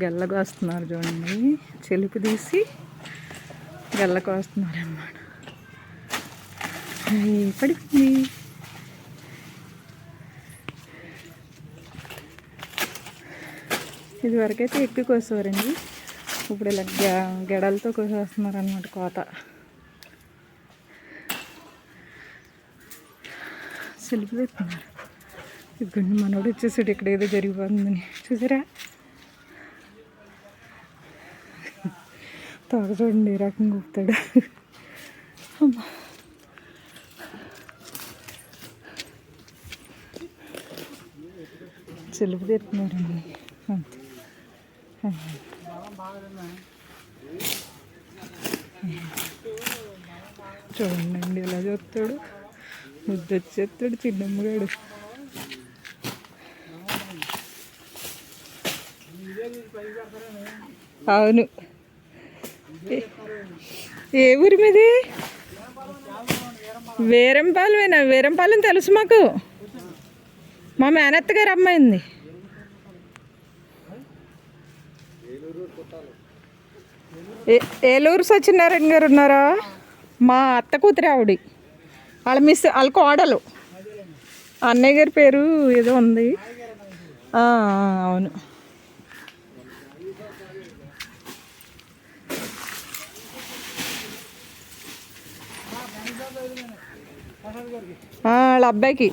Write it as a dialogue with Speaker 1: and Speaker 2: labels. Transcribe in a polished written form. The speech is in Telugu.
Speaker 1: గెల్ల కోస్తున్నారు చూడండి, చెలుపు తీసి గెల్ల కోస్తున్నారు అన్నమాట. పడింది. ఇది వరకైతే ఎక్కువ కోసేవారండి, ఇప్పుడు ఇలా గెడలతో కోసేస్తున్నారు అన్నమాట కోత. సెల్ఫీ పెడుతున్నారు. ఇప్పుడు మనోడు వచ్చేసాడు, ఇక్కడ ఏదో జరిగిపోతుందని చూసారా. తోక చూడండి ఏ రకంగా ఊపుతాడు. అమ్మా సెల్ఫీ పెడుతున్నారండి అంతే. చూడండి ఎలా చూస్తాడు, ముద్దు వచ్చేస్తాడు చిన్నమ్మగాడు. అవును. ఏ ఊరి మీది? వేరంపాలెమేనా? వేరంపాలెం తెలుసు మాకు, మా మేనత్త గారు అమ్మాయింది. ఏలూరు సత్యనారాయణ గారు ఉన్నారా? మా అత్త కూతురు ఆవిడ, వాళ్ళ కోడలు. అన్నయ్య గారి పేరు ఏదో ఉంది. అవును. వాళ్ళ అబ్బాయికి.